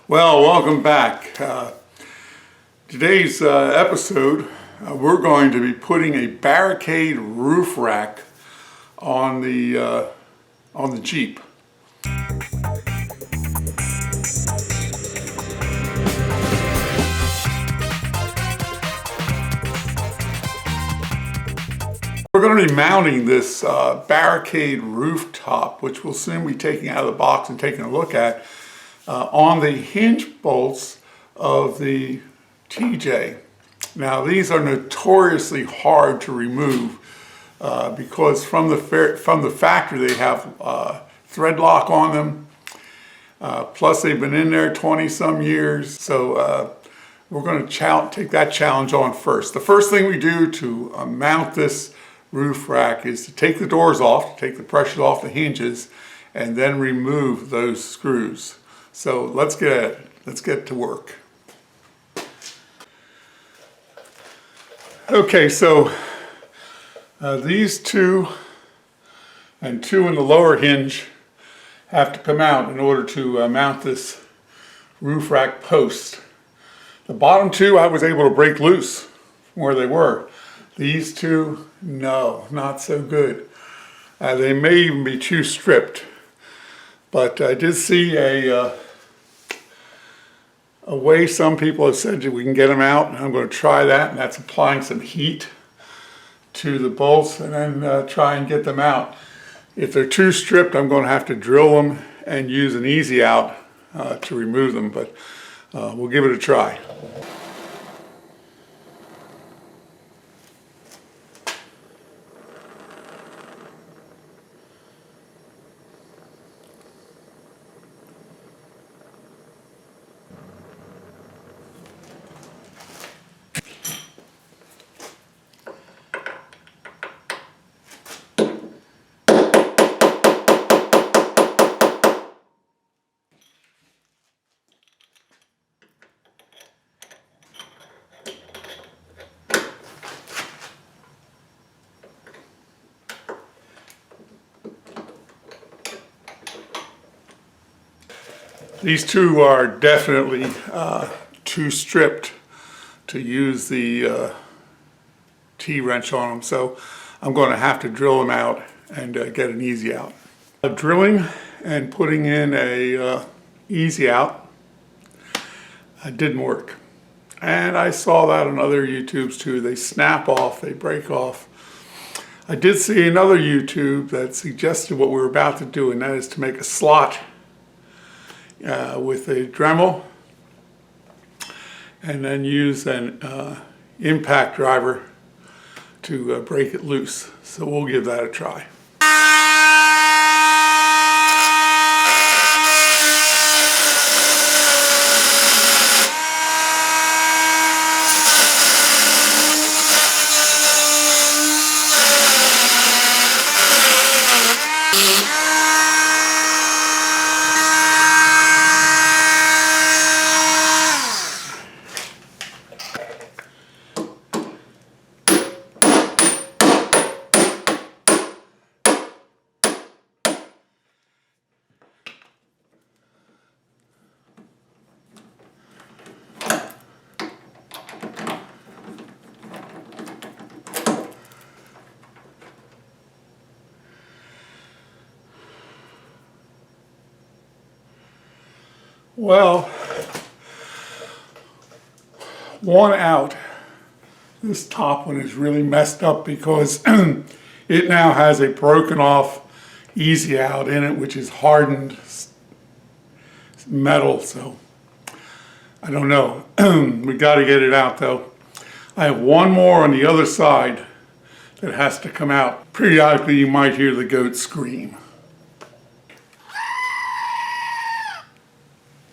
Well, welcome back. Today's episode, we're going to be putting a Barricade roof rack on the Jeep. We're going to be mounting this Barricade Rooftop, which we'll soon be taking out of the box and taking a look at, on the hinge bolts of the TJ. Now these are notoriously hard to remove because from the factory they have thread lock on them. Plus they've been in there 20 some years. So we're going to take that challenge on first. The first thing we do to mount this roof rack is to take the doors off, take the pressures off the hinges, and then remove those screws. So let's get to work. Okay, so these two and two in the lower hinge have to come out in order to mount this roof rack post. The bottom two I was able to break loose from where they were. These two, no, not so good. They may even be too stripped. But I did see a way some people have said that we can get them out, and I'm going to try that, and that's applying some heat to the bolts and then try and get them out. If they're too stripped, I'm going to have to drill them and use an easy out to remove them, but we'll give it a try. These two are definitely too stripped to use the T-wrench on them, so I'm going to have to drill them out and get an easy out. Drilling and putting in a easy out didn't work, and I saw that on other YouTubes too. They snap off, they break off. I did see another YouTube that suggested what we're about to do, and that is to make a slot with a Dremel and then use an impact driver to break it loose. So we'll give that a try. Well, one out. This top one is really messed up because it now has a broken off easy out in it, which is hardened metal, so I don't know. We got to get it out though. I have one more on the other side that has to come out. Periodically you might hear the goat scream.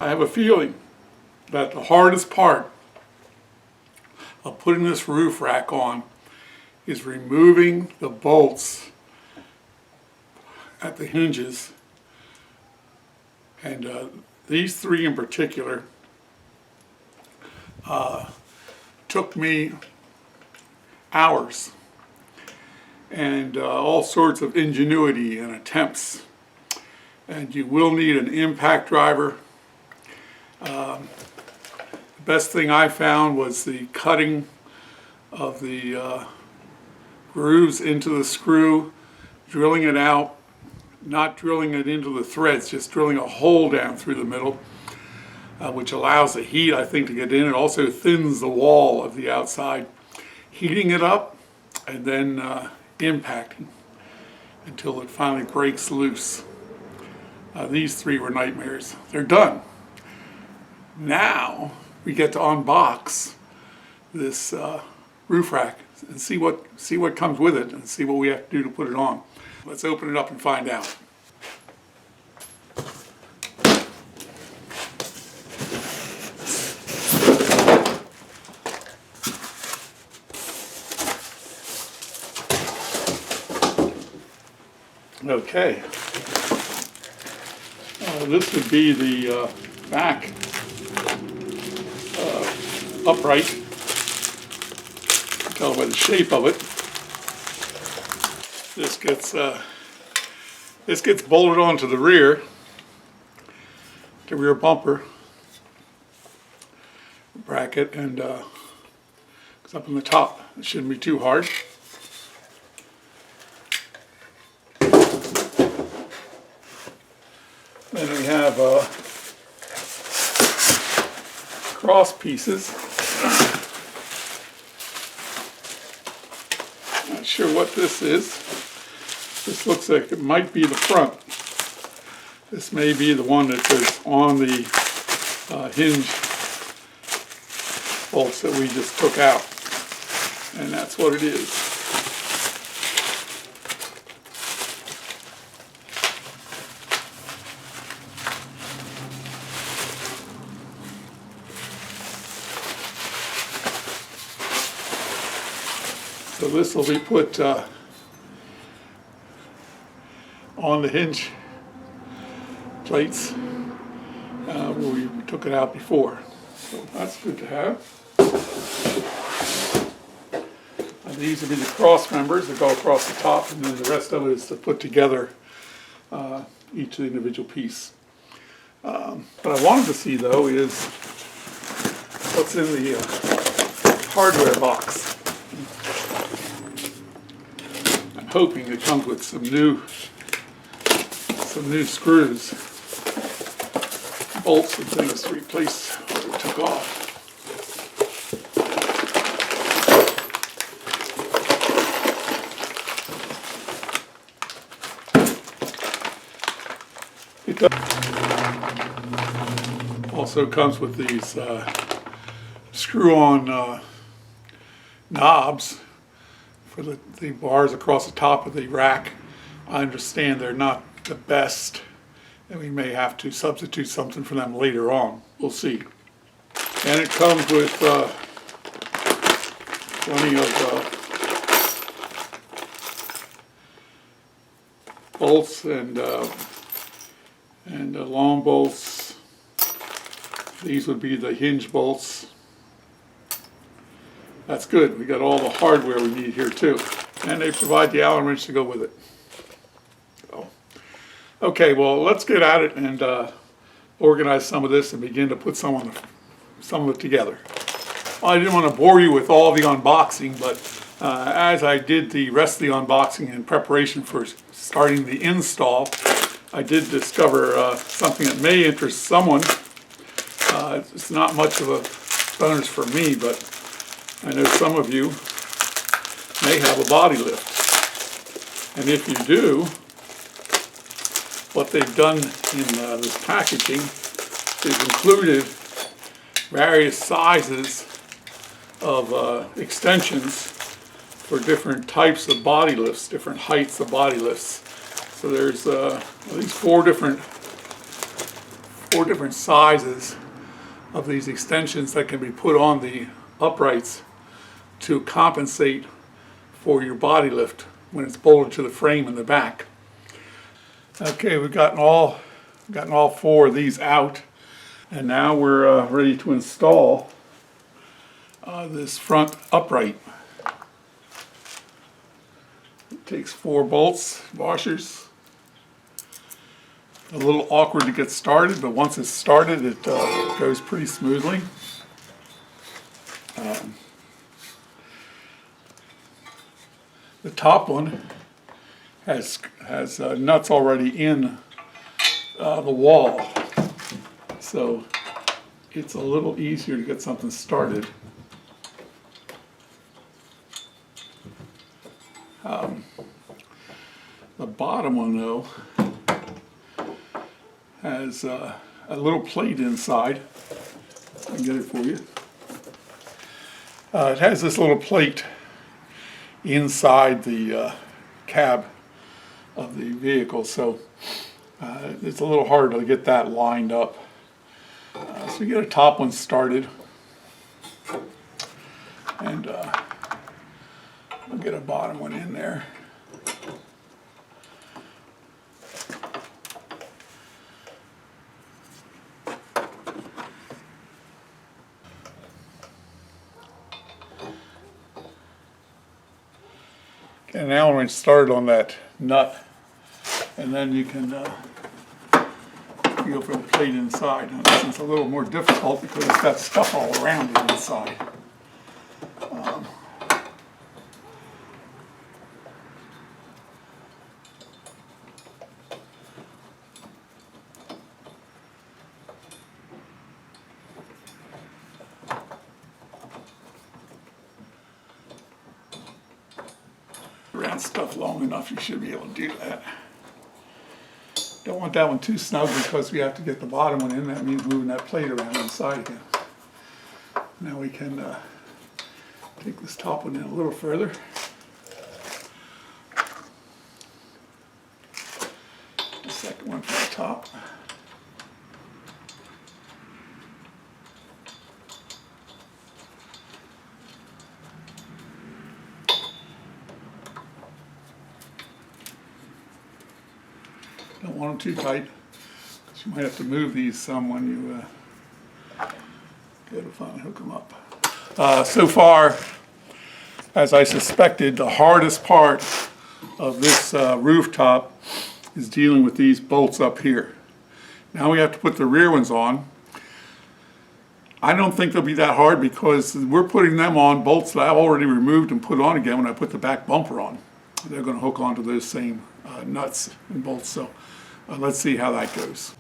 I have a feeling that the hardest part of putting this roof rack on is removing the bolts at the hinges, and these three in particular took me hours and all sorts of ingenuity and attempts. And you will need an impact driver The best thing I found was the cutting of the grooves into the screw, drilling it out, not drilling it into the threads, just drilling a hole down through the middle, which allows the heat, I think, to get in. It also thins the wall of the outside, heating it up and then impacting until it finally breaks loose. These three were nightmares. They're done. Now we get to unbox this roof rack and see what comes with it and see what we have to do to put it on. Let's open it up and find out. Okay. This would be the back upright. You can tell by the shape of it. This gets bolted onto the rear bumper bracket, and it's up on the top. It shouldn't be too hard. Then we have cross pieces. Not sure what this is. This looks like it might be the front. This may be the one that is on the hinge bolts that we just took out. And that's what it is. So this will be put on the hinge plates where we took it out before. So that's good to have. And these will be the cross members that go across the top, and then the rest of it is to put together each individual piece. What I wanted to see though is what's in the hardware box. I'm hoping it comes with some new screws, bolts and things to replace what we took off. It also comes with these screw-on knobs for the bars across the top of the rack. I understand they're not the best, and we may have to substitute something for them later on. We'll see. And it comes with plenty of bolts and long bolts. These would be the hinge bolts. That's good. We got all the hardware we need here too, and they provide the Allen wrench to go with it. Okay, well, let's get at it and organize some of this and begin to put some of it together. Well, I didn't want to bore you with all the unboxing, but as I did the rest of the unboxing in preparation for starting the install, I did discover something that may interest someone. It's not much of a bonus for me, but I know some of you may have a body lift. And if you do, what they've done in this packaging is included various sizes of extensions for different types of body lifts, different heights of body lifts. So there's at least four different sizes of these extensions that can be put on the uprights to compensate for your body lift when it's bolted to the frame in the back. Okay, we've gotten all four of these out, and now we're ready to install this front upright. It takes 4 bolts, washers, a little awkward to get started, but once it's started, it goes pretty smoothly. The top one has nuts already in the wall, so it's a little easier to get something started. The bottom one, though, has a little plate inside. I can get it for you. It has this little plate inside the cab of the vehicle, so it's a little hard to get that lined up. So you get a top one started, and we'll get a bottom one in there. And now I'm going to start on that nut, and then you can feel for the plate inside. Now, this is a little more difficult because it's got stuff all around it inside. Around stuff long enough, you should be able to do that. Don't want that one too snug because we have to get the bottom one in. That means moving that plate around inside again. Now we can take this top one in a little further. The second one from the top. Don't want them too tight, because you might have to move these some when you go to finally hook them up. So far, as I suspected, the hardest part of this rooftop is dealing with these bolts up here. Now we have to put the rear ones on. I don't think they'll be that hard because we're putting them on bolts that I've already removed and put on again when I put the back bumper on. They're going to hook onto those same nuts and bolts, so let's see how that goes.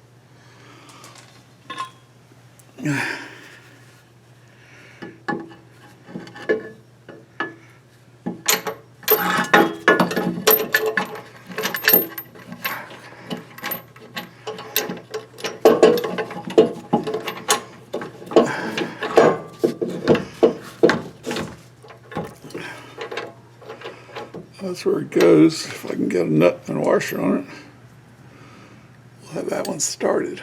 That's where it goes. If I can get a nut and a washer on it, we'll have that one started.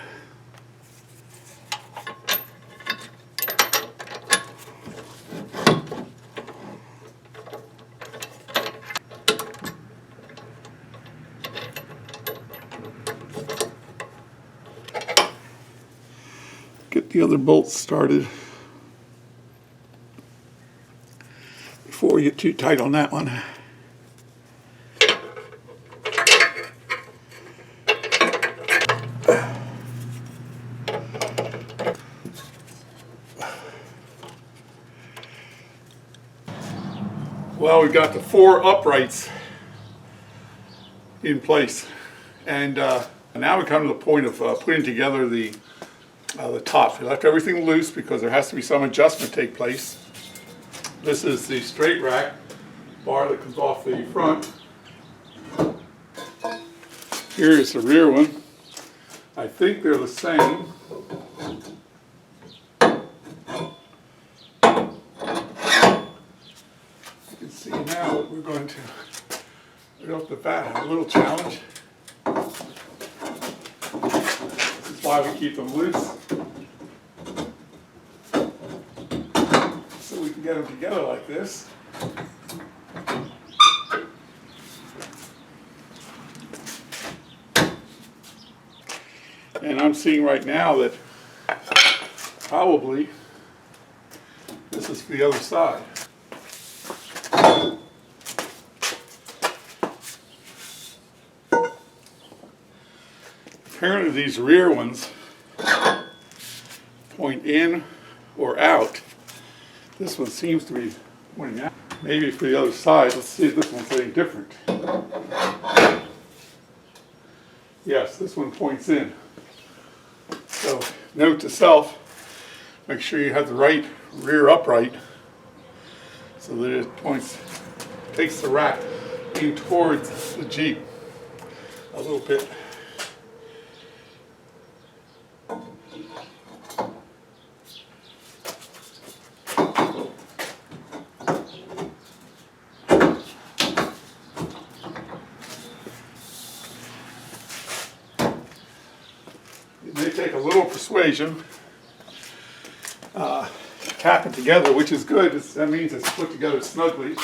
Get the other bolts started before we get too tight on that one. Well, we've got the 4 uprights in place, and now we come to the point of putting together the tops. We left everything loose because there has to be some adjustment take place. This is the straight rack bar that comes off the front. Here is the rear one. I think they're the same. You can see now that we're going to, right off the bat, have a little challenge. This is why we keep them loose, so we can get them together like this. And I'm seeing right now that probably this is for the other side. Apparently these rear ones point in or out. This one seems to be pointing out. Maybe for the other side, let's see if this one's any different. Yes, this one points in. So note to self, make sure you have the right rear upright so that it takes the rack in towards the Jeep a little bit. It may take a little persuasion. Tap it together, which is good. That means it's put together snugly.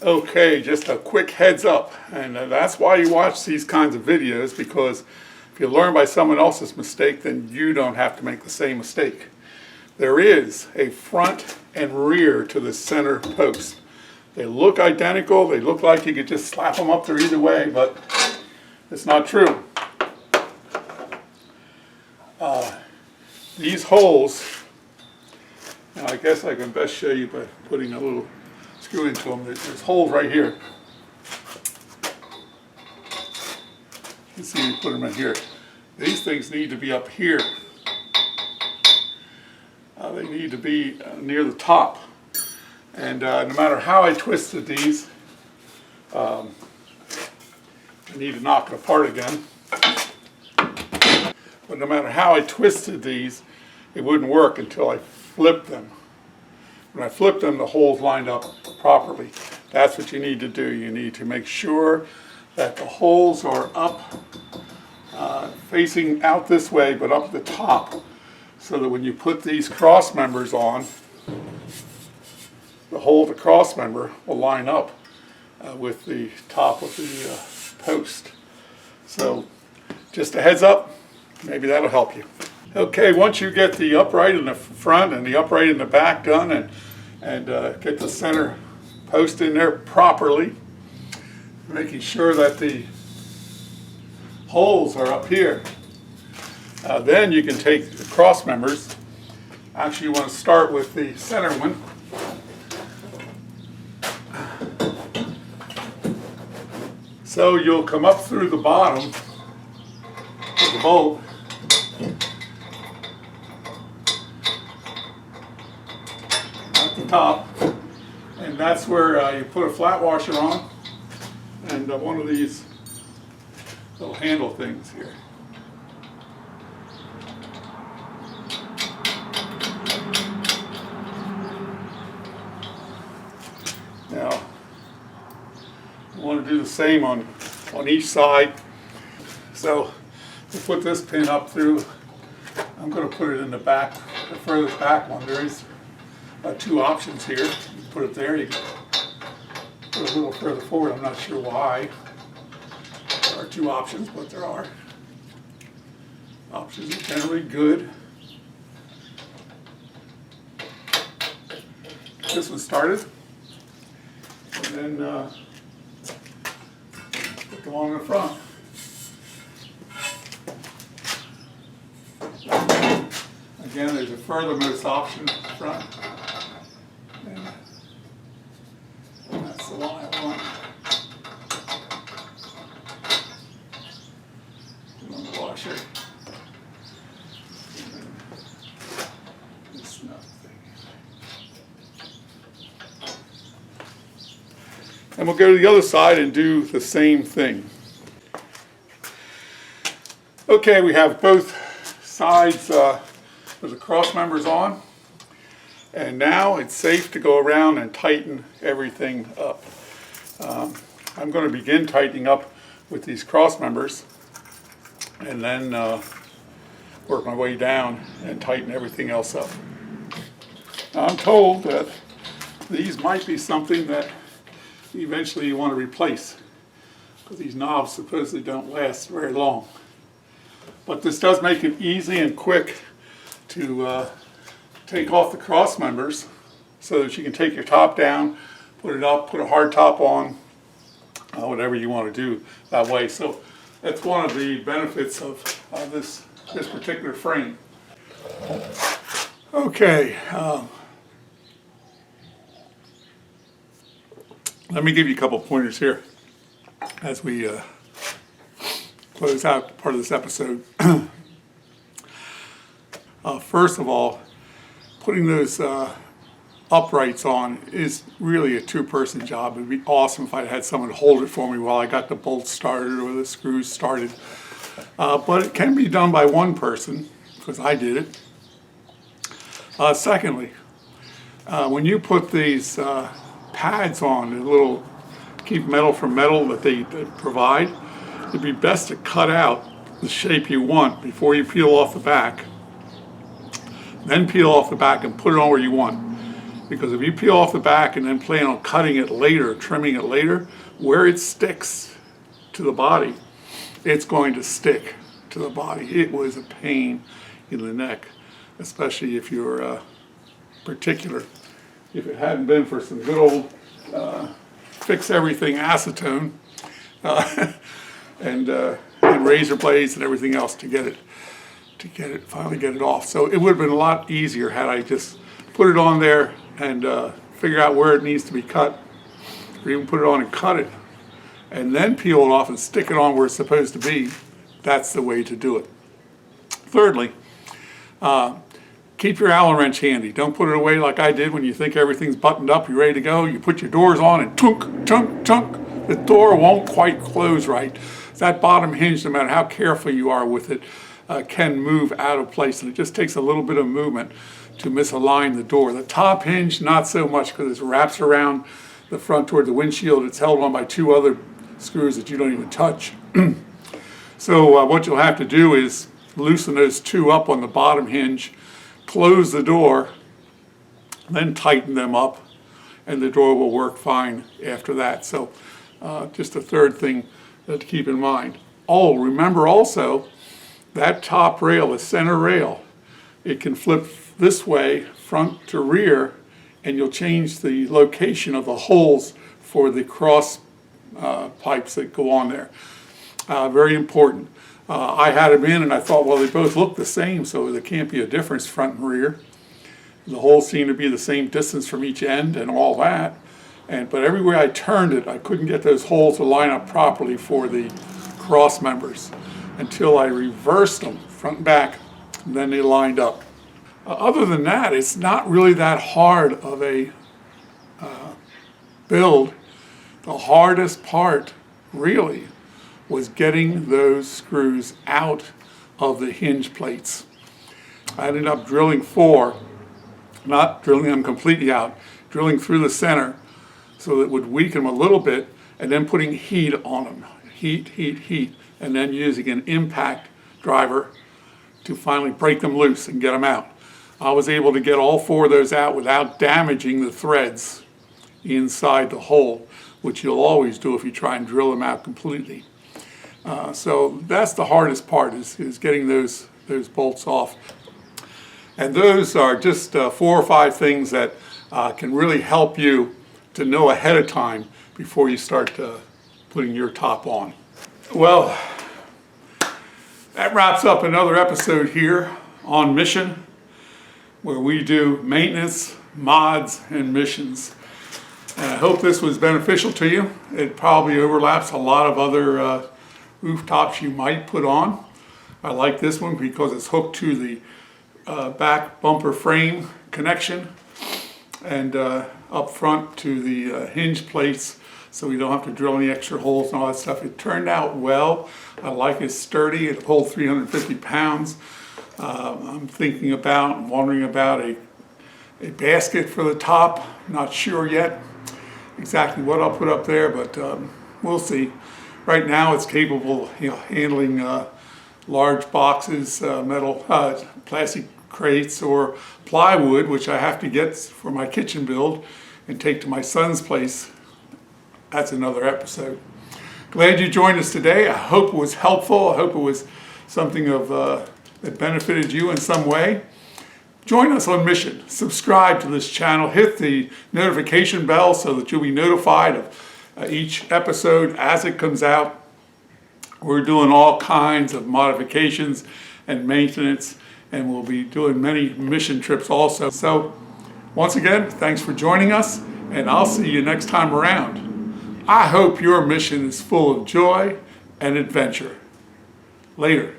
Okay, just a quick heads up, and that's why you watch these kinds of videos, because if you learn by someone else's mistake, then you don't have to make the same mistake. There is a front and rear to the center post. They look identical, they look like you could just slap them up there either way, but it's not true. These holes, and I guess I can best show you by putting a little screw into them. There's holes right here. You can see me put them in here. These things need to be up here. They need to be near the top. And no matter how I twisted these, I need to knock it apart again. But no matter how I twisted these, it wouldn't work until I flipped them. When I flipped them, the holes lined up properly. That's what you need to do. You need to make sure that the holes are up, facing out this way, but up at the top, so that when you put these cross members on, the hole of the cross member will line up with the top of the post. So just a heads up, maybe that'll help you. Okay, once you get the upright in the front and the upright in the back done, and get the center post in there properly, making sure that the holes are up here, then you can take the cross members. Actually, you want to start with the center one. So you'll come up through the bottom of the bolt, at the top, and that's where you put a flat washer on, and one of these little handle things here. Now, you want to do the same on each side. So to put this pin up through, I'm going to put it in the back, the furthest back one. There is two options here. You put it there, you can put it a little further forward. I'm not sure why. There are two options, but there are. Options are generally good. This one started, and then put them on the front. Again, there's a furthermost option front, and that's the one I want. Put on the washer. This nut thing. And we'll go to the other side and do the same thing. Okay, we have both sides with the cross members on, and now it's safe to go around and tighten everything up. I'm going to begin tightening up with these cross members, and then work my way down and tighten everything else up. Now, I'm told that these might be something that eventually you want to replace, because these knobs supposedly don't last very long. But this does make it easy and quick to take off the cross members so that you can take your top down, put it up, put a hard top on, whatever you want to do that way. So that's one of the benefits of this particular frame. Okay, let me give you a couple pointers here as we close out part of this episode. First of all, putting those uprights on is really a two-person job. It'd be awesome if I had someone hold it for me while I got the bolts started or the screws started. But it can be done by one person, because I did it. Secondly, when you put these pads on, the little keep metal from metal that they provide, it'd be best to cut out the shape you want before you peel off the back. Then peel off the back and put it on where you want. Because if you peel off the back and then plan on cutting it later, trimming it later, where it sticks to the body, it's going to stick to the body. It was a pain in the neck, especially if you're particular. If it hadn't been for some good old fix everything acetone and razor blades and everything else to finally get it off. So it would have been a lot easier had I just put it on there and figure out where it needs to be cut, or even put it on and cut it, and then peel it off and stick it on where it's supposed to be. That's the way to do it. Thirdly, keep your Allen wrench handy. Don't put it away like I did when you think everything's buttoned up, you're ready to go. You put your doors on and tunk, tunk, tunk. The door won't quite close right. That bottom hinge, no matter how careful you are with it, can move out of place, and it just takes a little bit of movement to misalign the door. The top hinge, not so much, because it wraps around the front toward the windshield. It's held on by two other screws that you don't even touch. So what you'll have to do is loosen those two up on the bottom hinge, close the door, then tighten them up, and the door will work fine after that. So just a third thing to keep in mind. Oh, remember also, that top rail, the center rail, it can flip this way, front to rear, and you'll change the location of the holes for the cross pipes that go on there. Very important. I had them in and I thought, well, they both look the same, so there can't be a difference front and rear. The holes seem to be the same distance from each end and all that. But everywhere I turned it, I couldn't get those holes to line up properly for the cross members until I reversed them front and back, and then they lined up. Other than that, it's not really that hard of a build. The hardest part, really, was getting those screws out of the hinge plates. I ended up drilling four, not drilling them completely out, drilling through the center so that it would weaken them a little bit, and then putting heat on them. Heat, and then using an impact driver to finally break them loose and get them out. I was able to get all four of those out without damaging the threads inside the hole, which you'll always do if you try and drill them out completely. So that's the hardest part, is getting those bolts off. And those are just 4 or 5 things that can really help you to know ahead of time before you start putting your top on. Well, that wraps up another episode here on Mission, where we do maintenance, mods, and missions. And I hope this was beneficial to you. It probably overlaps a lot of other rooftops you might put on. I like this one because it's hooked to the back bumper frame connection and up front to the hinge plates, so we don't have to drill any extra holes and all that stuff. It turned out well. I like it sturdy. It holds 350 pounds. I'm thinking about and wondering about a basket for the top. Not sure yet exactly what I'll put up there, but we'll see. Right now it's capable of handling large boxes, metal, plastic crates, or plywood, which I have to get for my kitchen build and take to my son's place. That's another episode. Glad you joined us today. I hope it was helpful. I hope it was something that benefited you in some way. Join us on mission. Subscribe to this channel. Hit the notification bell so that you'll be notified of each episode as it comes out. We're doing all kinds of modifications and maintenance, and we'll be doing many mission trips also. So once again, thanks for joining us, and I'll see you next time around. I hope your mission is full of joy and adventure. Later.